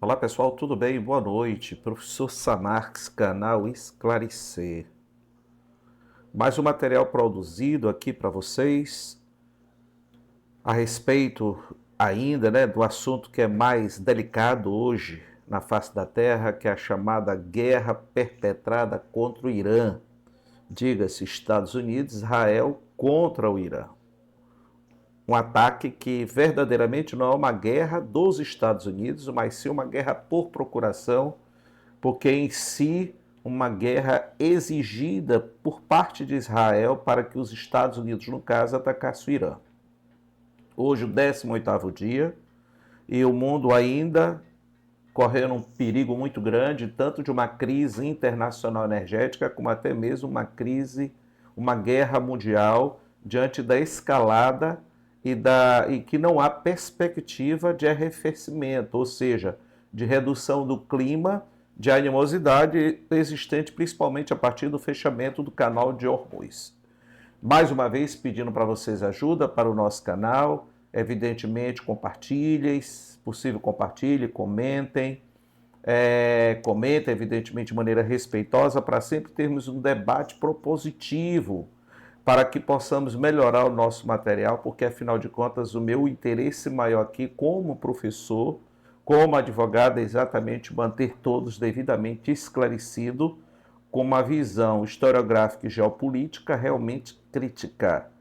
Olá pessoal, tudo bem? Boa noite. Professor Samarques, canal Esclarecer. Mais um material produzido aqui para vocês a respeito ainda, do assunto que é mais delicado hoje na face da Terra, que é a chamada guerra perpetrada contra o Irã. Diga-se Estados Unidos, Israel contra o Irã. Um ataque que verdadeiramente não é uma guerra dos Estados Unidos, mas sim uma guerra por procuração, porque em si uma guerra exigida por parte de Israel para que os Estados Unidos, no caso, atacassem o Irã. Hoje, o 18º dia, e o mundo ainda correndo um perigo muito grande, tanto de uma crise internacional energética, como até mesmo uma crise, uma guerra mundial, diante da escalada e que não há perspectiva de arrefecimento, ou seja, de redução do clima, de animosidade existente principalmente a partir do fechamento do canal de Hormuz. Mais uma vez pedindo para vocês ajuda para o nosso canal, evidentemente compartilhem, se possível compartilhem, comentem evidentemente de maneira respeitosa para sempre termos um debate propositivo para que possamos melhorar o nosso material, porque afinal de contas o meu interesse maior aqui como professor, como advogado, é exatamente manter todos devidamente esclarecidos com uma visão historiográfica e geopolítica realmente crítica,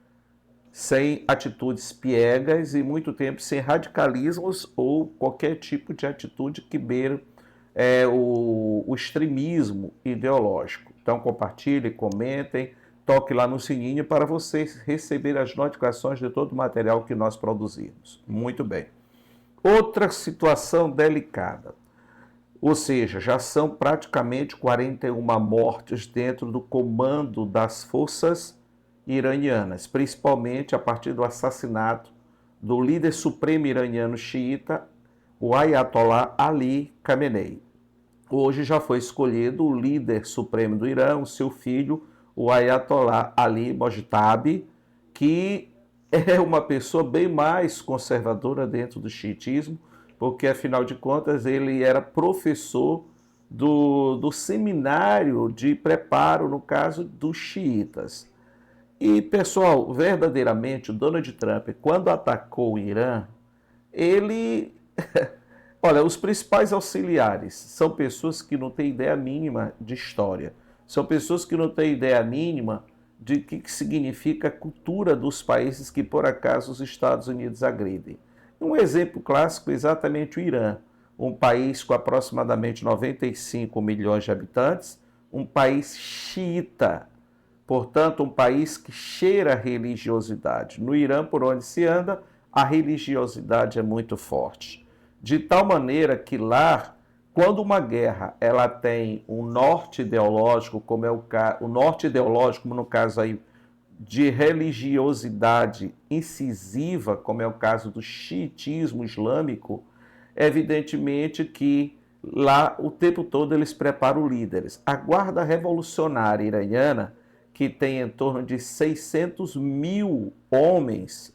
sem atitudes piegas e muito tempo sem radicalismos ou qualquer tipo de atitude que beira o extremismo ideológico. Então compartilhem, comentem, toque lá no sininho para vocês receberem as notificações de todo o material que nós produzimos. Muito bem. Outra situação delicada, ou seja, já são praticamente 41 mortes dentro do comando das forças iranianas, principalmente a partir do assassinato do líder supremo iraniano xiita, o Ayatollah Ali Khamenei. Hoje já foi escolhido o líder supremo do Irã, o seu filho, o Ayatollah Ali Mojtabi, que é uma pessoa bem mais conservadora dentro do xiitismo, porque afinal de contas ele era professor do seminário de preparo, no caso dos xiitas. E pessoal, verdadeiramente o Donald Trump, quando atacou o Irã, ele olha, os principais auxiliares são pessoas que não têm ideia mínima de história. São pessoas que não têm ideia mínima de que significa a cultura dos países que, por acaso, os Estados Unidos agridem. Um exemplo clássico é exatamente o Irã, um país com aproximadamente 95 milhões de habitantes, um país xiita, portanto, um país que cheira a religiosidade. No Irã, por onde se anda, a religiosidade é muito forte. De tal maneira que lá, quando uma guerra ela tem um norte ideológico, como é o norte ideológico, no caso aí de religiosidade incisiva, como é o caso do xiitismo islâmico, evidentemente que lá o tempo todo eles preparam líderes. A Guarda Revolucionária Iraniana, que tem em torno de 600 mil homens,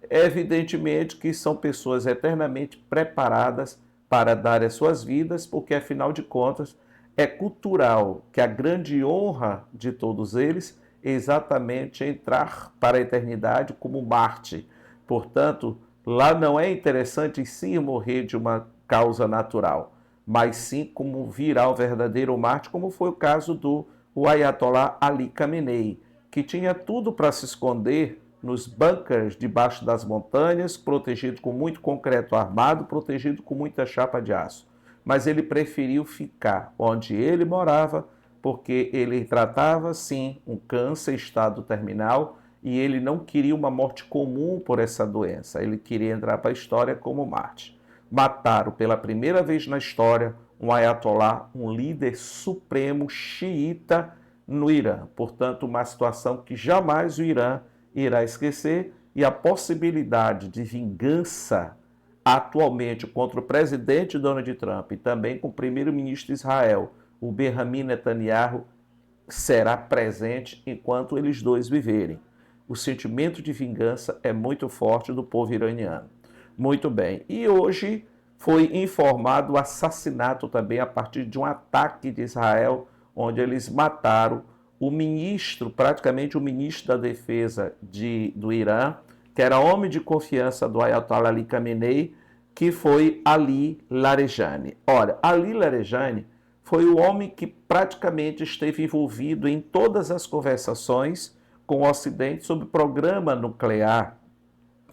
evidentemente que são pessoas eternamente preparadas para dar as suas vidas, porque afinal de contas é cultural que a grande honra de todos eles é exatamente entrar para a eternidade como Marte. Portanto, lá não é interessante sim morrer de uma causa natural, mas sim como virar o verdadeiro Marte, como foi o caso do Ayatollah Ali Khamenei, que tinha tudo para se esconder nos bunkers debaixo das montanhas, protegido com muito concreto armado, protegido com muita chapa de aço. Mas ele preferiu ficar onde ele morava, porque ele tratava, sim, um câncer, estado terminal, e ele não queria uma morte comum por essa doença. Ele queria entrar para a história como Marte. Mataram pela primeira vez na história um ayatollah, um líder supremo xiita no Irã. Portanto, uma situação que jamais o Irã irá esquecer, e a possibilidade de vingança atualmente contra o presidente Donald Trump e também com o primeiro-ministro de Israel, o Benjamin Netanyahu, será presente enquanto eles dois viverem. O sentimento de vingança é muito forte do povo iraniano. Muito bem. E hoje foi informado o assassinato também a partir de um ataque de Israel, onde eles mataram o ministro, praticamente o ministro da defesa do Irã, que era homem de confiança do Ayatollah Ali Khamenei, que foi Ali Larijani. Ora, Ali Larijani foi o homem que praticamente esteve envolvido em todas as conversações com o Ocidente sobre o programa nuclear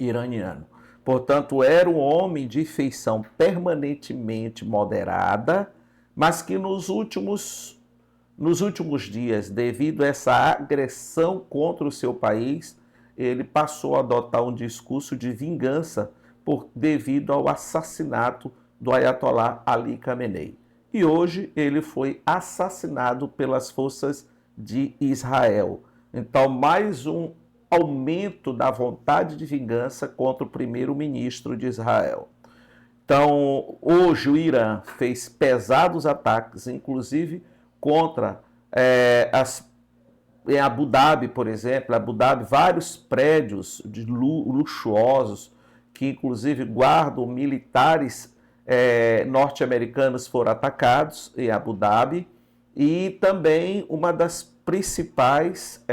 iraniano. Portanto, era um homem de feição permanentemente moderada, mas que nos últimos dias, devido a essa agressão contra o seu país, ele passou a adotar um discurso de vingança devido ao assassinato do Ayatollah Ali Khamenei. E hoje ele foi assassinado pelas forças de Israel. Então, mais um aumento da vontade de vingança contra o primeiro-ministro de Israel. Então, hoje o Irã fez pesados ataques, inclusive contra em Abu Dhabi, por exemplo. Abu Dhabi, vários prédios luxuosos, que inclusive guardam militares norte-americanos, foram atacados em Abu Dhabi. E também uma das principais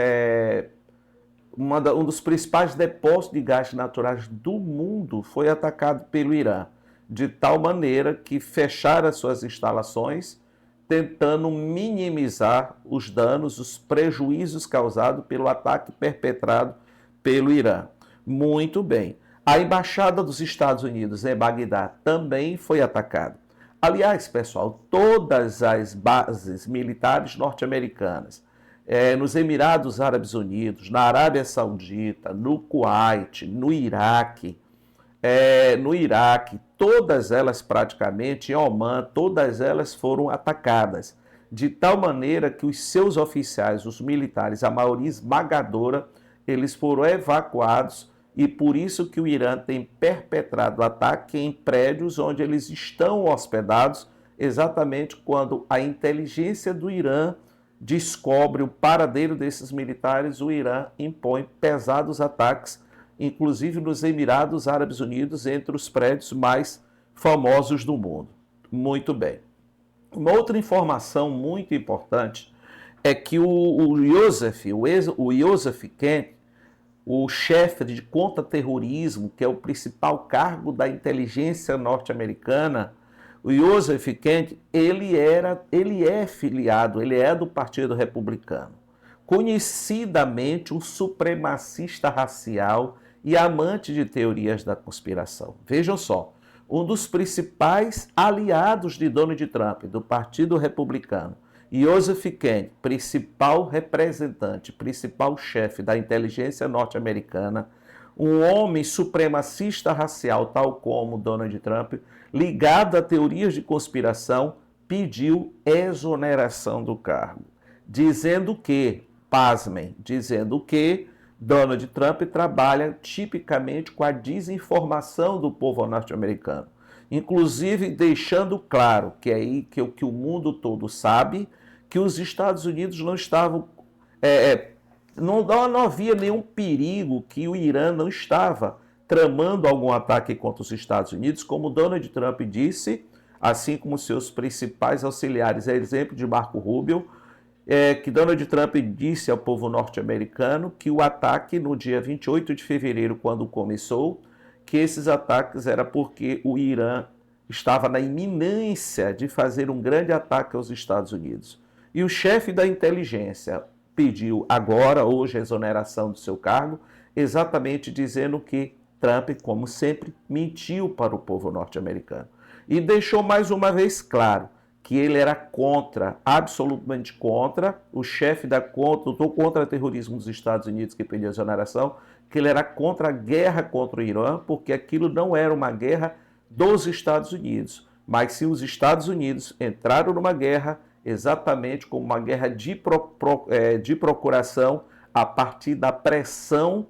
um dos principais depósitos de gás naturais do mundo foi atacado pelo Irã, de tal maneira que fecharam as suas instalações, tentando minimizar os danos, os prejuízos causados pelo ataque perpetrado pelo Irã. Muito bem. A embaixada dos Estados Unidos em Bagdá também foi atacada. Aliás, pessoal, todas as bases militares norte-americanas, nos Emirados Árabes Unidos, na Arábia Saudita, no Kuwait, no Iraque, todas elas praticamente, em Omã, todas elas foram atacadas, de tal maneira que os seus oficiais, os militares, a maioria esmagadora, eles foram evacuados, e por isso que o Irã tem perpetrado ataque em prédios onde eles estão hospedados, exatamente quando a inteligência do Irã descobre o paradeiro desses militares, o Irã impõe pesados ataques, inclusive nos Emirados Árabes Unidos, entre os prédios mais famosos do mundo. Muito bem. Uma outra informação muito importante é que o Joseph Kent, o chefe de contra-terrorismo, que é o principal cargo da inteligência norte-americana, o Joseph Kent, ele é filiado, ele é do Partido Republicano. Conhecidamente um supremacista racial e amante de teorias da conspiração. Vejam só, um dos principais aliados de Donald Trump, do Partido Republicano, Joseph Kent, principal representante, principal chefe da inteligência norte-americana, um homem supremacista racial, tal como Donald Trump, ligado a teorias de conspiração, pediu exoneração do cargo, dizendo que, pasmem, dizendo que Donald Trump trabalha tipicamente com a desinformação do povo norte-americano, inclusive deixando claro que o mundo todo sabe que os Estados Unidos não estavam não havia nenhum perigo que o Irã não estava tramando algum ataque contra os Estados Unidos, como Donald Trump disse, assim como seus principais auxiliares, a exemplo de Marco Rubio, que Donald Trump disse ao povo norte-americano que o ataque no dia 28 de fevereiro, quando começou, que esses ataques era porque o Irã estava na iminência de fazer um grande ataque aos Estados Unidos. E o chefe da inteligência pediu agora, hoje, a exoneração do seu cargo, exatamente dizendo que Trump, como sempre, mentiu para o povo norte-americano. E deixou mais uma vez claro que ele era contra, absolutamente contra, o chefe do contra-terrorismo dos Estados Unidos que pediu a exoneração, que ele era contra a guerra contra o Irã, porque aquilo não era uma guerra dos Estados Unidos, mas se os Estados Unidos entraram numa guerra exatamente como uma guerra de procuração a partir da pressão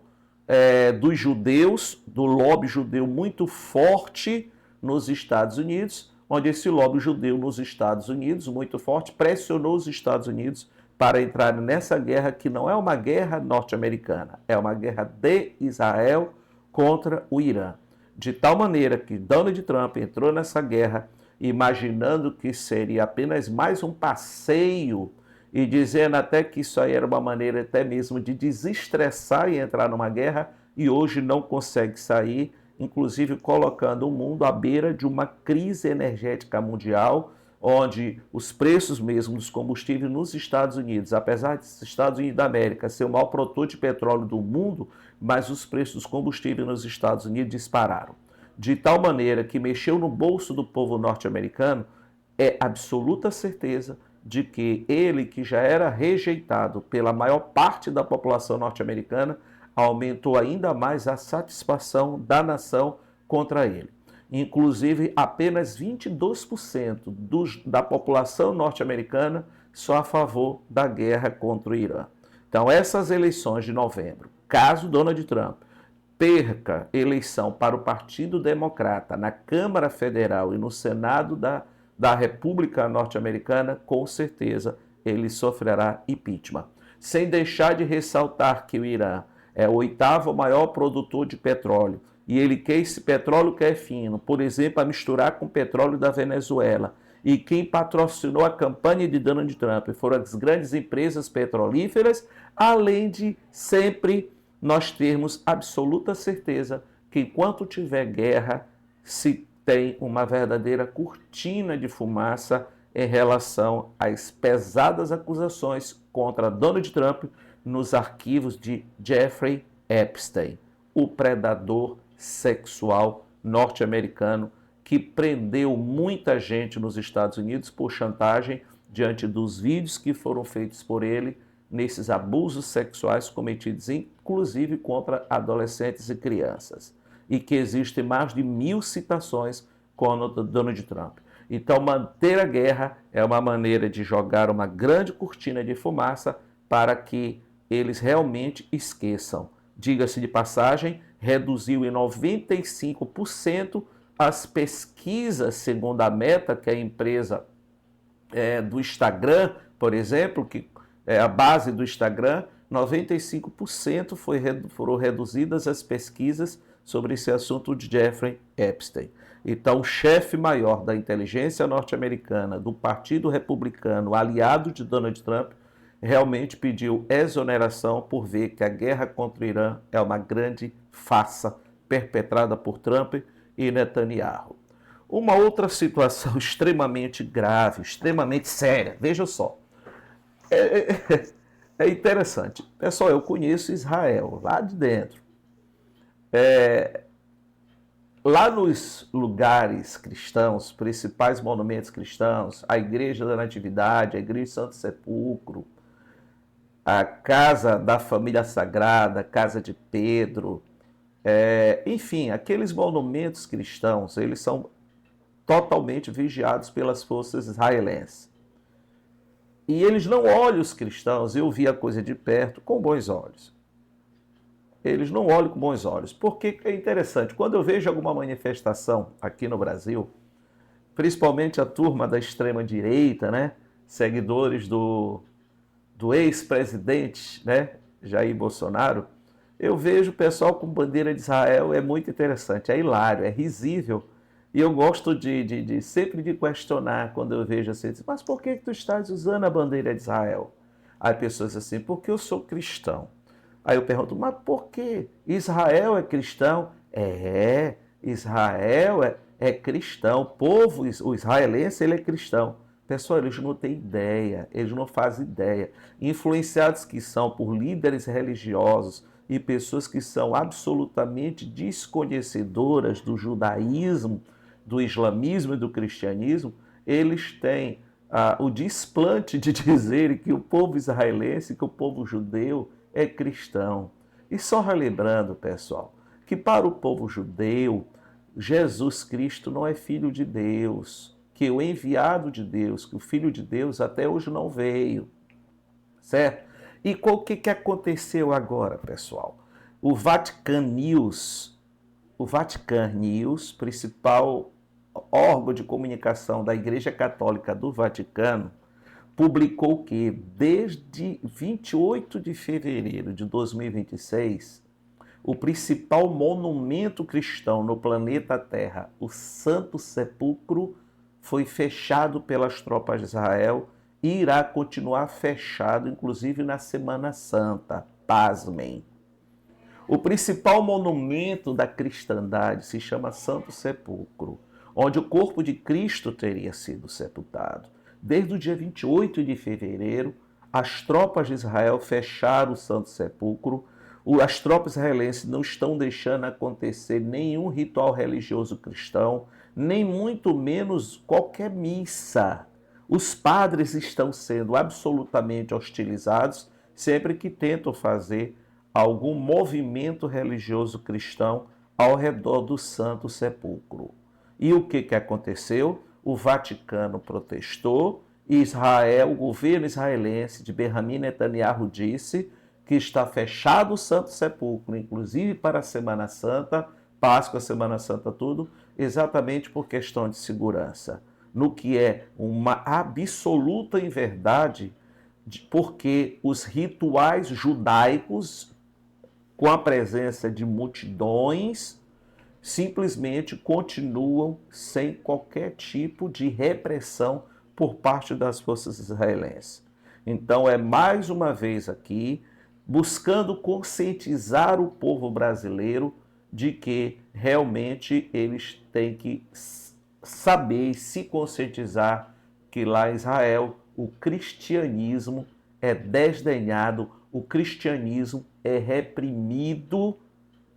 dos judeus, do lobby judeu muito forte nos Estados Unidos, onde esse lobby judeu nos Estados Unidos, muito forte, pressionou os Estados Unidos para entrar nessa guerra que não é uma guerra norte-americana, é uma guerra de Israel contra o Irã. de tal maneira que Donald Trump entrou nessa guerra imaginando que seria apenas mais um passeio e dizendo até que isso aí era uma maneira até mesmo de desestressar e entrar numa guerra, e hoje não consegue sair, inclusive colocando o mundo à beira de uma crise energética mundial, onde os preços mesmo dos combustíveis nos Estados Unidos, apesar dos Estados Unidos da América ser o maior produtor de petróleo do mundo, mas os preços dos combustíveis nos Estados Unidos dispararam. De tal maneira que mexeu no bolso do povo norte-americano, é absoluta certeza de que ele, que já era rejeitado pela maior parte da população norte-americana, aumentou ainda mais a satisfação da nação contra ele. Inclusive, apenas 22% da população norte-americana só a favor da guerra contra o Irã. Então, essas eleições de novembro, caso Donald Trump perca eleição para o Partido Democrata na Câmara Federal e no Senado da República Norte-Americana, com certeza ele sofrerá impeachment. Sem deixar de ressaltar que o Irã é o oitavo maior produtor de petróleo, e ele quer esse petróleo que é fino, por exemplo, a misturar com o petróleo da Venezuela. E quem patrocinou a campanha de Donald Trump foram as grandes empresas petrolíferas, além de sempre nós termos absoluta certeza que enquanto tiver guerra, se tem uma verdadeira cortina de fumaça em relação às pesadas acusações contra Donald Trump nos arquivos de Jeffrey Epstein, o predador sexual norte-americano que prendeu muita gente nos Estados Unidos por chantagem diante dos vídeos que foram feitos por ele nesses abusos sexuais cometidos inclusive contra adolescentes e crianças, e que existem mais de 1000 citações contra Donald Trump. Então, manter a guerra é uma maneira de jogar uma grande cortina de fumaça para que eles realmente esqueçam. Diga-se de passagem, reduziu em 95% as pesquisas, segundo a Meta, que é a empresa do Instagram, por exemplo, que é a base do Instagram, 95% foram reduzidas as pesquisas sobre esse assunto de Jeffrey Epstein. Então, o chefe maior da inteligência norte-americana, do Partido Republicano, aliado de Donald Trump, realmente pediu exoneração por ver que a guerra contra o Irã é uma grande farsa perpetrada por Trump e Netanyahu. Uma outra situação extremamente grave, extremamente séria, veja só. É interessante. Pessoal, eu conheço Israel, lá de dentro. Lá nos lugares cristãos, principais monumentos cristãos, a Igreja da Natividade, a Igreja de Santo Sepulcro, a Casa da Família Sagrada, a Casa de Pedro, enfim, aqueles monumentos cristãos, eles são totalmente vigiados pelas forças israelenses. E eles não olham os cristãos, eu vi a coisa de perto, com bons olhos. Eles não olham com bons olhos, porque é interessante, quando eu vejo alguma manifestação aqui no Brasil, principalmente a turma da extrema-direita, né, seguidores do ex-presidente, né, Jair Bolsonaro, eu vejo o pessoal com bandeira de Israel, é muito interessante, é hilário, é risível. E eu gosto sempre de questionar quando eu vejo assim, mas por que tu estás usando a bandeira de Israel? Aí pessoas assim, porque eu sou cristão. Aí eu pergunto, mas por que Israel é cristão? Israel é cristão, o povo, o israelense, ele é cristão. Pessoal, eles não têm ideia, eles não fazem ideia. Influenciados que são por líderes religiosos e pessoas que são absolutamente desconhecedoras do judaísmo, do islamismo e do cristianismo, eles têm o desplante de dizer que o povo israelense, que o povo judeu é cristão. E só relembrando, pessoal, que para o povo judeu, Jesus Cristo não é filho de Deus, que o enviado de Deus, que o filho de Deus até hoje não veio, certo? E o que aconteceu agora, pessoal? O Vatican News, principal órgão de comunicação da Igreja Católica do Vaticano, publicou que desde 28 de fevereiro de 2026, o principal monumento cristão no planeta Terra, o Santo Sepulcro, foi fechado pelas tropas de Israel e irá continuar fechado, inclusive na Semana Santa. Pasmem. O principal monumento da cristandade se chama Santo Sepulcro, onde o corpo de Cristo teria sido sepultado. Desde o dia 28 de fevereiro, as tropas de Israel fecharam o Santo Sepulcro. As tropas israelenses não estão deixando acontecer nenhum ritual religioso cristão, nem muito menos qualquer missa. Os padres estão sendo absolutamente hostilizados sempre que tentam fazer algum movimento religioso cristão ao redor do Santo Sepulcro. E o que aconteceu? O Vaticano protestou e Israel, o governo israelense de Benjamin Netanyahu disse que está fechado o Santo Sepulcro, inclusive para a Semana Santa, Páscoa, Semana Santa, tudo, exatamente por questão de segurança. No que é uma absoluta inverdade, porque os rituais judaicos, com a presença de multidões, simplesmente continuam sem qualquer tipo de repressão por parte das forças israelenses. Então, é mais uma vez aqui, buscando conscientizar o povo brasileiro de que realmente eles têm que saber e se conscientizar que lá em Israel o cristianismo é desdenhado, o cristianismo é reprimido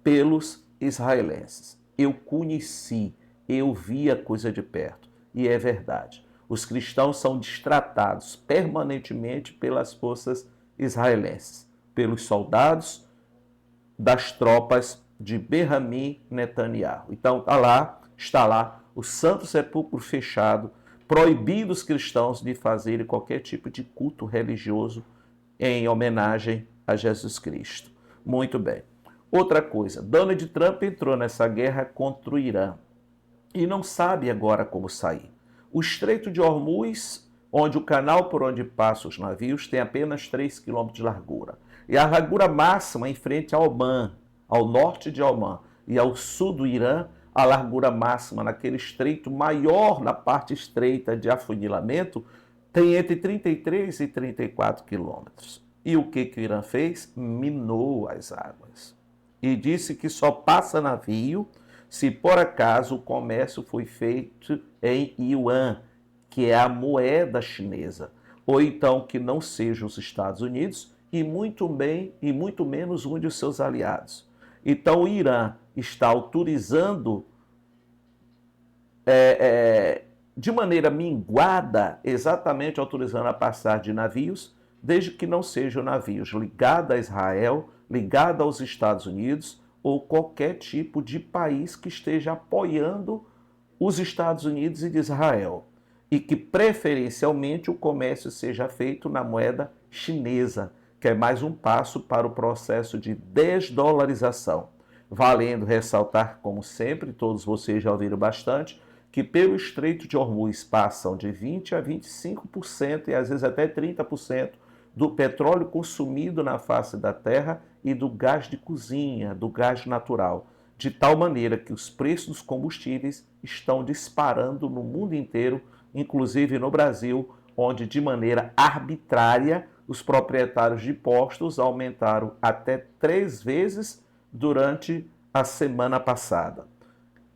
pelos israelenses. Eu conheci, eu vi a coisa de perto e é verdade. Os cristãos são destratados permanentemente pelas forças israelenses, pelos soldados das tropas de Benjamin Netanyahu. Então está lá o Santo Sepulcro fechado, proibindo os cristãos de fazerem qualquer tipo de culto religioso em homenagem a Jesus Cristo. Muito bem. Outra coisa, Donald Trump entrou nessa guerra contra o Irã e não sabe agora como sair. O Estreito de Hormuz, onde o canal por onde passam os navios, tem apenas 3 km de largura. E a largura máxima em frente a Omã, ao norte de Omã e ao sul do Irã, a largura máxima naquele estreito maior, na parte estreita de afunilamento, tem entre 33 e 34 quilômetros. E o que o Irã fez? Minou as águas. E disse que só passa navio se por acaso o comércio foi feito em Yuan, que é a moeda chinesa, ou então que não seja os Estados Unidos e muito menos um de seus aliados. Então o Irã está autorizando de maneira minguada, exatamente autorizando a passagem de navios, desde que não sejam navios ligados a Israel, ligados aos Estados Unidos ou qualquer tipo de país que esteja apoiando os Estados Unidos e de Israel. E que preferencialmente o comércio seja feito na moeda chinesa, que é mais um passo para o processo de desdolarização. Valendo ressaltar, como sempre, todos vocês já ouviram bastante, que pelo Estreito de Hormuz passam de 20% a 25% e às vezes até 30% do petróleo consumido na face da terra e do gás de cozinha, do gás natural, de tal maneira que os preços dos combustíveis estão disparando no mundo inteiro, inclusive no Brasil, onde de maneira arbitrária os proprietários de postos aumentaram até 3 vezes durante a semana passada.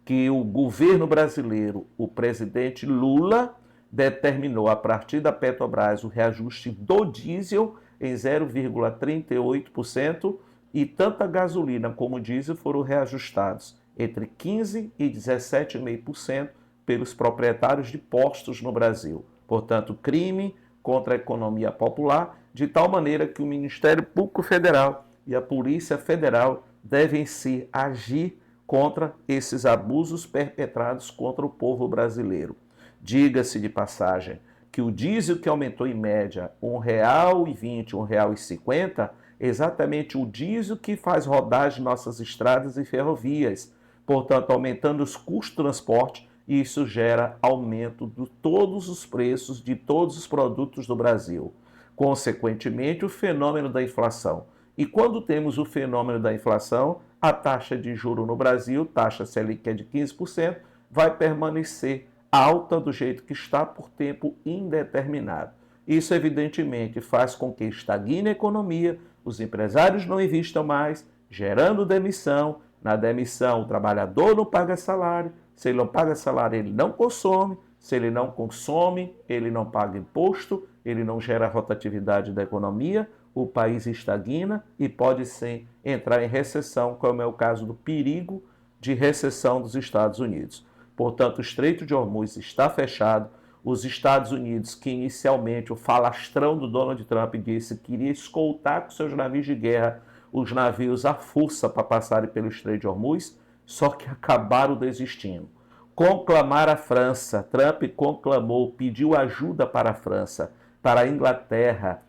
Que o governo brasileiro, o presidente Lula, determinou a partir da Petrobras o reajuste do diesel em 0,38% e tanto a gasolina como o diesel foram reajustados entre 15% e 17,5% pelos proprietários de postos no Brasil. Portanto, crime contra a economia popular, de tal maneira que o Ministério Público Federal e a Polícia Federal devem se agir contra esses abusos perpetrados contra o povo brasileiro. Diga-se de passagem que o diesel que aumentou em média R$ 1,20, R$ 1,50, é exatamente o diesel que faz rodar as nossas estradas e ferrovias, portanto aumentando os custos de transporte, e isso gera aumento de todos os preços de todos os produtos do Brasil. Consequentemente, o fenômeno da inflação. E quando temos o fenômeno da inflação, a taxa de juro no Brasil, taxa Selic que é de 15%, vai permanecer alta do jeito que está por tempo indeterminado. Isso, evidentemente, faz com que estagne a economia, os empresários não investam mais, gerando demissão. Na demissão, o trabalhador não paga salário. Se ele não paga salário, ele não consome. Se ele não consome, ele não paga imposto, ele não gera rotatividade da economia, o país estagna e pode sim entrar em recessão, como é o caso do perigo de recessão dos Estados Unidos. Portanto, o Estreito de Hormuz está fechado. Os Estados Unidos, que inicialmente o falastrão do Donald Trump disse que iria escoltar com seus navios de guerra os navios à força para passarem pelo Estreito de Hormuz, só que acabaram desistindo. Conclamar a França, Trump conclamou, pediu ajuda para a França, para a Inglaterra,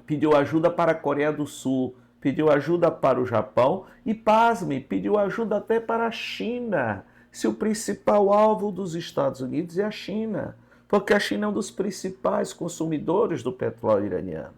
pediu ajuda para a Coreia do Sul, pediu ajuda para o Japão e, pasme, pediu ajuda até para a China. Se o principal alvo dos Estados Unidos é a China, porque a China é um dos principais consumidores do petróleo iraniano.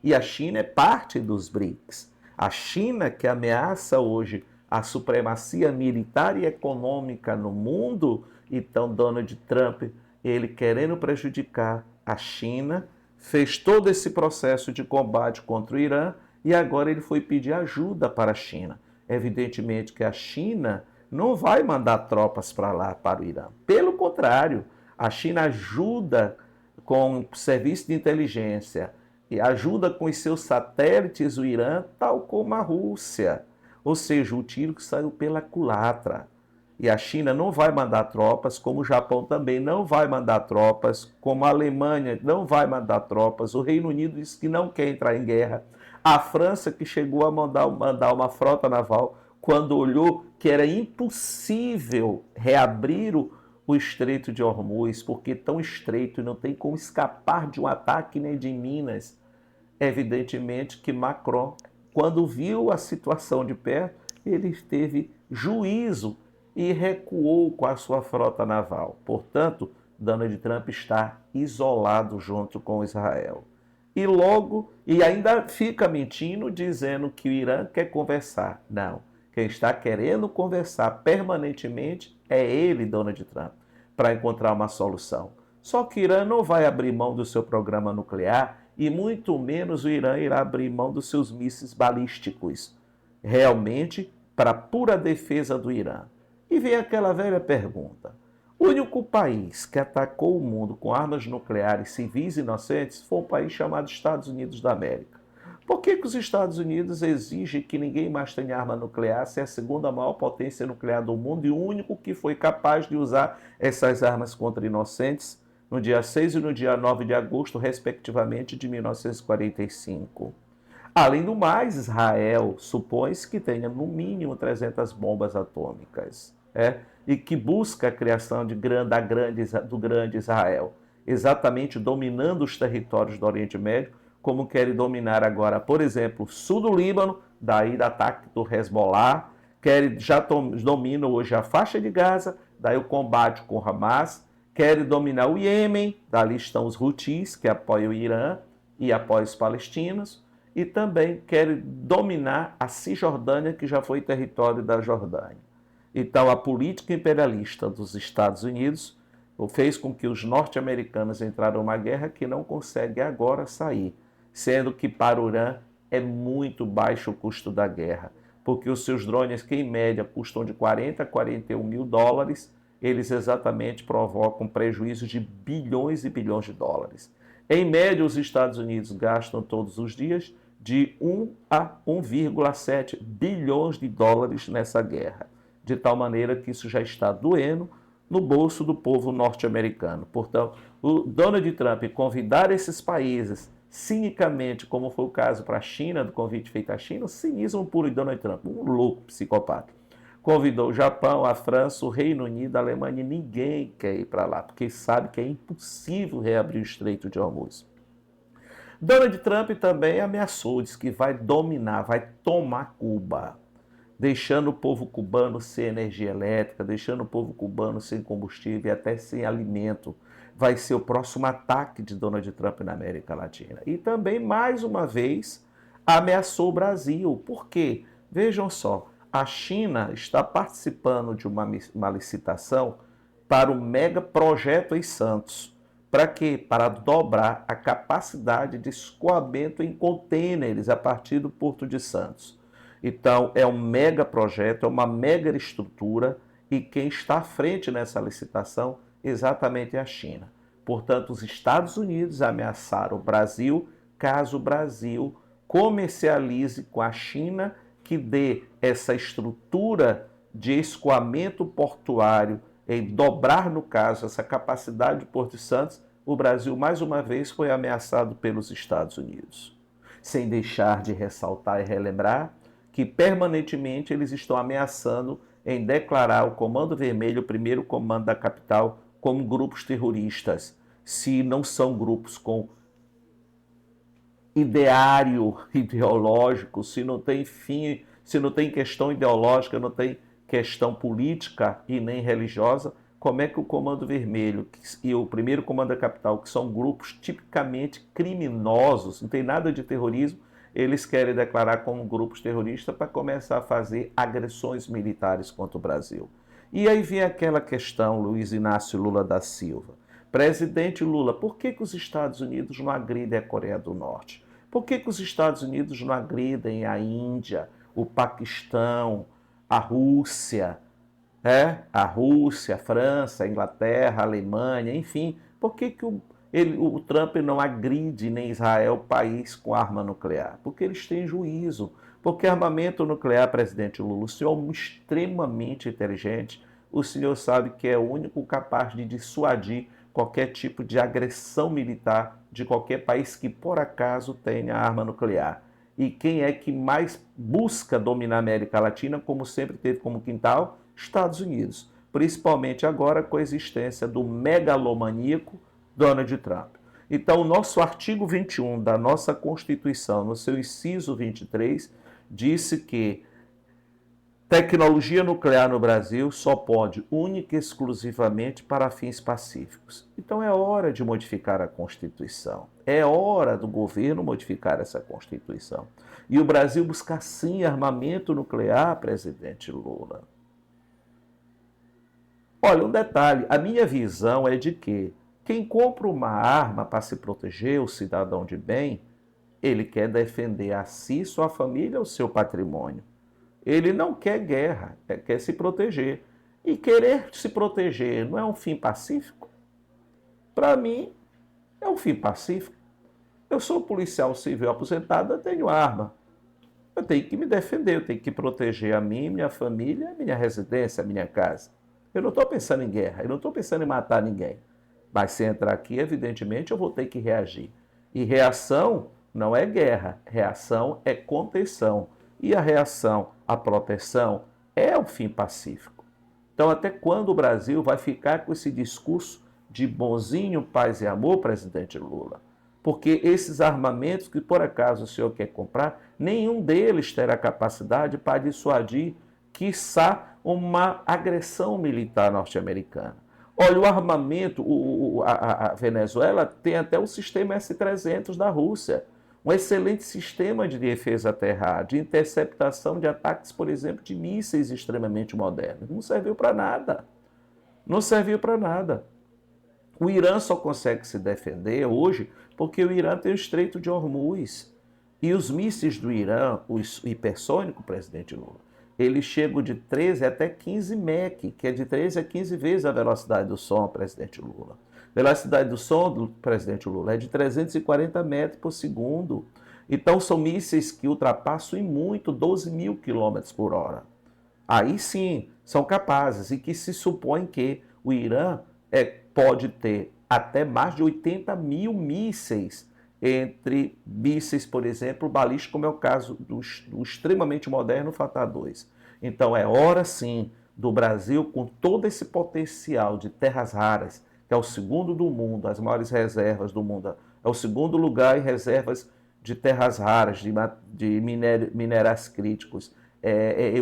E a China é parte dos BRICS. A China, que ameaça hoje a supremacia militar e econômica no mundo, então Donald Trump, ele querendo prejudicar a China, fez todo esse processo de combate contra o Irã e agora ele foi pedir ajuda para a China. Evidentemente que a China não vai mandar tropas para lá, para o Irã. Pelo contrário, a China ajuda com o serviço de inteligência e ajuda com os seus satélites o Irã, tal como a Rússia. Ou seja, o tiro que saiu pela culatra. E a China não vai mandar tropas, como o Japão também não vai mandar tropas, como a Alemanha não vai mandar tropas, o Reino Unido disse que não quer entrar em guerra, a França que chegou a mandar uma frota naval quando olhou que era impossível reabrir o Estreito de Hormuz, porque é tão estreito e não tem como escapar de um ataque nem de Minas. Evidentemente que Macron, quando viu a situação de perto, ele teve juízo e recuou com a sua frota naval. Portanto, Donald Trump está isolado junto com Israel. E ainda fica mentindo, dizendo que o Irã quer conversar. Não. Quem está querendo conversar permanentemente é ele, Donald Trump, para encontrar uma solução. Só que o Irã não vai abrir mão do seu programa nuclear e muito menos o Irã irá abrir mão dos seus mísseis balísticos. Realmente, para pura defesa do Irã. E vem aquela velha pergunta. O único país que atacou o mundo com armas nucleares civis inocentes foi um país chamado Estados Unidos da América. Por que os Estados Unidos exigem que ninguém mais tenha arma nuclear, se é a segunda maior potência nuclear do mundo e o único que foi capaz de usar essas armas contra inocentes no dia 6 e no dia 9 de agosto, respectivamente, de 1945? Além do mais, Israel supõe-se que tenha no mínimo 300 bombas atômicas, e que busca a criação do grande Israel, exatamente dominando os territórios do Oriente Médio, como querem dominar agora, por exemplo, o sul do Líbano, daí do ataque do Hezbollah, já dominam hoje a faixa de Gaza, daí o combate com o Hamas, querem dominar o Iêmen, dali estão os Houthis, que apoiam o Irã e apoiam os palestinos, e também querem dominar a Cisjordânia, que já foi território da Jordânia. Então, a política imperialista dos Estados Unidos fez com que os norte-americanos entraram numa guerra que não consegue agora sair, sendo que para o Irã é muito baixo o custo da guerra, porque os seus drones, que em média custam de 40 a 41 mil dólares, eles exatamente provocam prejuízos de bilhões e bilhões de dólares. Em média, os Estados Unidos gastam todos os dias de 1 a 1,7 bilhões de dólares nessa guerra, de tal maneira que isso já está doendo no bolso do povo norte-americano. Portanto, o Donald Trump convidar esses países cinicamente, como foi o caso para a China, do convite feito à China, o cinismo puro de Donald Trump, um louco psicopata. Convidou o Japão, a França, o Reino Unido, a Alemanha, e ninguém quer ir para lá, porque sabe que é impossível reabrir o Estreito de Hormuz. Donald Trump também ameaçou, disse que vai dominar, vai tomar Cuba, deixando o povo cubano sem energia elétrica, deixando o povo cubano sem combustível e até sem alimento. Vai ser o próximo ataque de Donald Trump na América Latina. E também, mais uma vez, ameaçou o Brasil. Por quê? Vejam só, A China está participando de uma licitação para o mega projeto em Santos. Para quê? Para dobrar a capacidade de escoamento em contêineres a partir do Porto de Santos. Então, é um mega projeto, é uma mega estrutura, e quem está à frente nessa licitação exatamente é a China. Portanto, os Estados Unidos ameaçaram o Brasil caso o Brasil comercialize com a China, que dê essa estrutura de escoamento portuário, em dobrar, no caso, essa capacidade de Porto de Santos. O Brasil, mais uma vez, foi ameaçado pelos Estados Unidos. Sem deixar de ressaltar e relembrar que permanentemente eles estão ameaçando em declarar o Comando Vermelho, o primeiro comando da capital, como grupos terroristas, se não são grupos com ideário ideológico, se não tem fim, se não tem questão ideológica, não tem questão política e nem religiosa. Como é que o Comando Vermelho e o primeiro Comando da Capital, que são grupos tipicamente criminosos, não tem nada de terrorismo, eles querem declarar como grupos terroristas para começar a fazer agressões militares contra o Brasil? E aí vem aquela questão, Luiz Inácio Lula da Silva. Presidente Lula, por que os Estados Unidos não agridem a Coreia do Norte? Por que os Estados Unidos não agridem a Índia, o Paquistão, a Rússia? A Rússia, a França, a Inglaterra, a Alemanha, enfim. Por que o Trump não agride nem Israel, país com arma nuclear? Porque eles têm juízo. Porque armamento nuclear, presidente Lula, o senhor é um extremamente inteligente, o senhor sabe que é o único capaz de dissuadir qualquer tipo de agressão militar de qualquer país que por acaso tenha arma nuclear. E quem é que mais busca dominar a América Latina, como sempre teve como quintal? Estados Unidos. Principalmente agora com a existência do megalomaníaco Donald Trump. Então, o nosso artigo 21 da nossa Constituição, no seu inciso 23, disse que tecnologia nuclear no Brasil só pode única e exclusivamente para fins pacíficos. Então é hora de modificar a Constituição. É hora do governo modificar essa Constituição. E o Brasil buscar sim armamento nuclear, presidente Lula. Olha, um detalhe, a minha visão é de que quem compra uma arma para se proteger, o cidadão de bem, ele quer defender a si, sua família, o seu patrimônio. Ele não quer guerra, quer se proteger. E querer se proteger não é um fim pacífico? Para mim, é um fim pacífico. Eu sou policial civil aposentado, eu tenho arma. Eu tenho que me defender, eu tenho que proteger a mim, minha família, minha residência, minha casa. Eu não estou pensando em guerra, eu não estou pensando em matar ninguém. Mas se entrar aqui, evidentemente, eu vou ter que reagir. E reação não é guerra, reação é contenção. E a reação, a proteção, é o fim pacífico. Então, até quando o Brasil vai ficar com esse discurso de bonzinho, paz e amor, presidente Lula? Porque esses armamentos que, por acaso, o senhor quer comprar, nenhum deles terá capacidade para dissuadir, quiçá, uma agressão militar norte-americana. Olha, o armamento, a Venezuela tem até o sistema S-300 da Rússia, um excelente sistema de defesa terrestre, de interceptação de ataques, por exemplo, de mísseis extremamente modernos. Não serviu para nada. Não serviu para nada. O Irã só consegue se defender hoje porque o Irã tem o Estreito de Hormuz. E os mísseis do Irã, os hipersônicos, presidente Lula, eles chegam de 13 até 15 Mach, que é de 13 a 15 vezes a velocidade do som, presidente Lula. A velocidade do som do presidente Lula é de 340 metros por segundo. Então são mísseis que ultrapassam em muito 12 mil quilômetros por hora. Aí sim, são capazes, e que se supõe que o Irã pode ter até mais de 80 mil mísseis, entre mísseis, por exemplo, balísticos, como é o caso do extremamente moderno Fatah 2. Então é hora sim do Brasil, com todo esse potencial de terras raras, que é o segundo do mundo, as maiores reservas do mundo, é o segundo lugar em reservas de terras raras, de minerais críticos.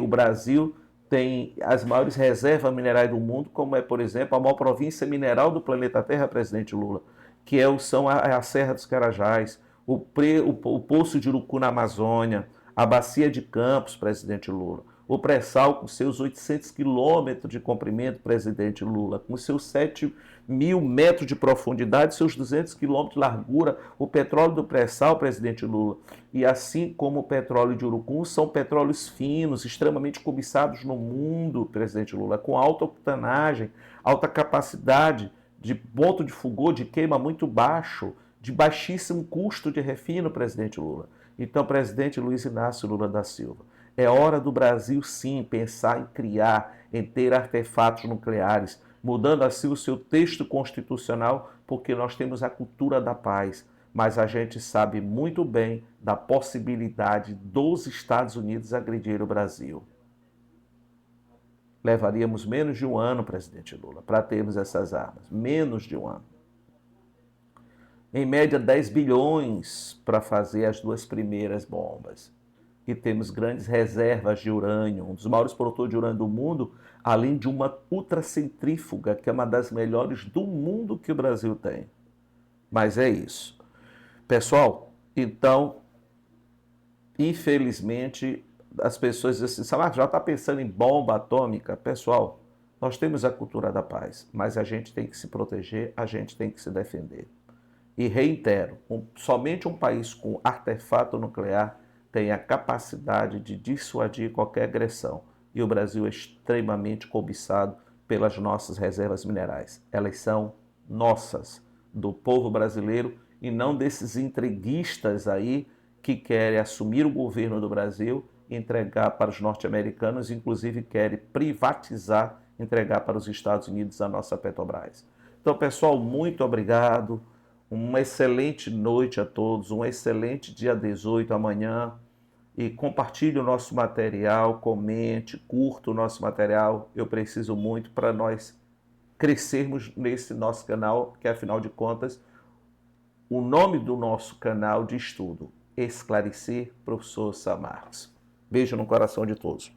O Brasil tem as maiores reservas minerais do mundo, como é, por exemplo, a maior província mineral do planeta Terra, presidente Lula, que são a Serra dos Carajás, o Poço de Urucu na Amazônia, a Bacia de Campos, presidente Lula, O pré-sal, com seus 800 quilômetros de comprimento, presidente Lula, com seus 7.000 metros de profundidade, seus 200 quilômetros de largura, o petróleo do pré-sal, presidente Lula, e assim como o petróleo de Urucum, são petróleos finos, extremamente cobiçados no mundo, presidente Lula, com alta octanagem, alta capacidade de ponto de fulgor, de queima muito baixo, de baixíssimo custo de refino, presidente Lula. Então, presidente Luiz Inácio Lula da Silva, é hora do Brasil, sim, pensar em criar, em ter artefatos nucleares, mudando assim o seu texto constitucional, porque nós temos a cultura da paz. Mas a gente sabe muito bem da possibilidade dos Estados Unidos agredir o Brasil. Levaríamos menos de um ano, presidente Lula, para termos essas armas. Menos de um ano. Em média, 10 bilhões para fazer as 2 primeiras bombas. E temos grandes reservas de urânio, um dos maiores produtores de urânio do mundo, além de uma ultracentrífuga, que é uma das melhores do mundo que o Brasil tem. Mas é isso. Pessoal, então, infelizmente, as pessoas dizem assim, já está pensando em bomba atômica? Pessoal, nós temos a cultura da paz, mas a gente tem que se proteger, a gente tem que se defender. E reitero, somente um país com artefato nuclear tem a capacidade de dissuadir qualquer agressão. E o Brasil é extremamente cobiçado pelas nossas reservas minerais. Elas são nossas, do povo brasileiro, e não desses entreguistas aí que querem assumir o governo do Brasil e entregar para os norte-americanos, inclusive querem privatizar, entregar para os Estados Unidos a nossa Petrobras. Então, pessoal, muito obrigado. Uma excelente noite a todos, um excelente dia 18 amanhã. E compartilhe o nosso material, comente, curta o nosso material. Eu preciso muito para nós crescermos nesse nosso canal, que afinal de contas, o nome do nosso canal de estudo, Esclarecer Professor Samarques. Beijo no coração de todos.